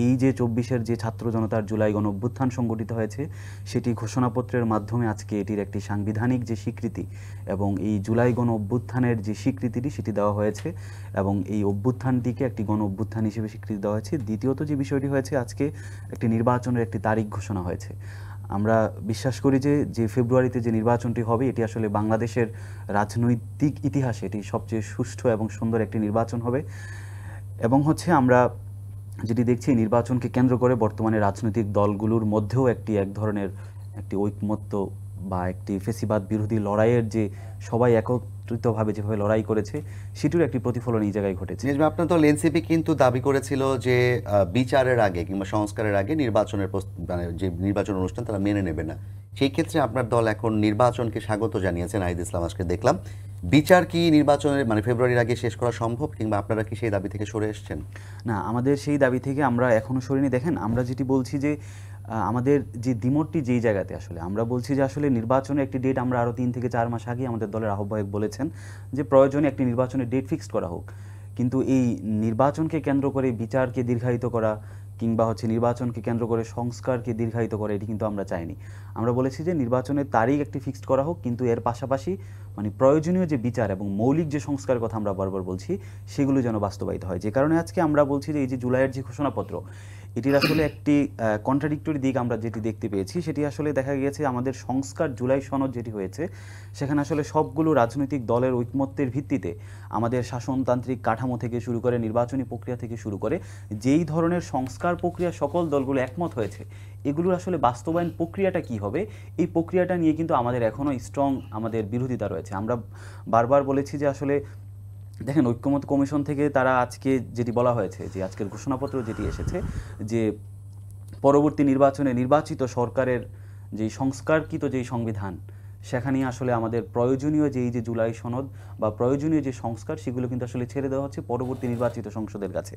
এই যে ২৪-এর যে ছাত্র জনতার জুলাই গণ অভ্যুত্থান সংগঠিত হয়েছে সেটি ঘোষণাপত্রের মাধ্যমে আজকে এটির একটি সাংবিধানিক যে স্বীকৃতি এবং এই জুলাই গণ অভ্যুত্থানের যে স্বীকৃতিটি সেটি দেওয়া হয়েছে এবং এই অভ্যুত্থানটিকে একটি গণ অভ্যুত্থান হিসেবে স্বীকৃতি দেওয়া হয়েছে। দ্বিতীয়ত যে বিষয়টি হয়েছে, আজকে একটি নির্বাচনের একটি তারিখ ঘোষণা হয়েছে। আমরা বিশ্বাস করি যে ফেব্রুয়ারিতে যে নির্বাচনটি হবে এটি আসলে বাংলাদেশের রাজনৈতিক ইতিহাসে এটি সবচেয়ে সুষ্ঠু এবং সুন্দর একটি নির্বাচন হবে। এবং আমরা যেটি দেখছি নির্বাচনকে কেন্দ্র করে বর্তমানে রাজনৈতিক দলগুলোর মধ্যেও এক ধরনের একটি ঐকমত্য বা একটি ফেসিবাদ বিরোধী লড়াইয়ের যে সবাই একত্রিতভাবে যেভাবে লড়াই করেছে সেটির একটি প্রতিফলন এই জায়গায় ঘটেছে। আপনার দল এনসিপি কিন্তু দাবি করেছিল যে বিচারের আগে কিংবা সংস্কারের আগে নির্বাচনের মানে যে নির্বাচন অনুষ্ঠান তারা মেনে নেবে না। সেই ক্ষেত্রে আপনার দল এখন নির্বাচনকে স্বাগত জানিয়েছেন। নাহিদ ইসলাম আজকে দেখলাম। বিচার কি নির্বাচনের মানে ফেব্রুয়ারির আগে শেষ করা সম্ভব, কিংবা আপনারা কি সেই দাবি থেকে সরে এসেছেন? না, আমাদের সেই দাবি থেকে আমরা এখনো সরিনি। দেখেন, আমরা যেটি বলছি যে আমাদের যে দ্বিমতটি যেই জায়গাতে আসলে আমরা বলছি যে আসলে নির্বাচনের একটি ডেট আমরা আরও ৩ থেকে ৪ মাস আগে আমাদের দলের আহ্বায়ক বলেছেন যে প্রয়োজনে একটি নির্বাচনের ডেট ফিক্সড করা হোক। কিন্তু এই নির্বাচনকে কেন্দ্র করে বিচারকে দীর্ঘায়িত করা কিংবা নির্বাচনকে কেন্দ্র করে সংস্কারকে দীর্ঘায়িত করা এটি কিন্তু আমরা চাইনি। আমরা বলেছি যে নির্বাচনের তারিখ একটি ফিক্সড করা হোক, কিন্তু এর পাশাপাশি প্রয়োজনীয় যে বিচার এবং মৌলিক যে সংস্কারের কথা আমরা বারবার বলছি সেগুলো যেন বাস্তবায়িত হয়। যে কারণে আজকে আমরা বলছি যে এই যে জুলাইয়ের যে ঘোষণাপত্র এটির আসলে একটি কন্ট্রাডিক্টরি দিক আমরা যেটি দেখতে পেয়েছি সেটি আসলে দেখা গিয়েছে আমাদের সংস্কার জুলাই সনদ যেটি হয়েছে সেখানে আসলে সবগুলো রাজনৈতিক দলের ঐকমত্যের ভিত্তিতে আমাদের শাসনতান্ত্রিক কাঠামো থেকে শুরু করে নির্বাচনী প্রক্রিয়া থেকে শুরু করে যেই ধরনের সংস্কার প্রক্রিয়া সকল দলগুলো একমত হয়েছে এগুলোর আসলে বাস্তবায়ন প্রক্রিয়াটা কি হবে এই প্রক্রিয়াটা নিয়ে কিন্তু আমাদের এখনও স্ট্রং আমাদের বিরোধিতা রয়েছে। আমরা বারবার বলেছি যে আসলে দেখেন, ঐক্যমত কমিশন থেকে তারা আজকে যেটি বলা হয়েছে যে আজকের ঘোষণাপত্র যেটি এসেছে যে পরবর্তী নির্বাচনে নির্বাচিত সরকারের যেই সংস্কারকৃত যেই সংবিধান সেখানে আসলে আমাদের প্রয়োজনীয় যে জুলাই সনদ বা প্রয়োজনীয় যে সংস্কার সেগুলো কিন্তু আসলে ছেড়ে দেওয়া হচ্ছে পরবর্তী নির্বাচিত সংসদের কাছে।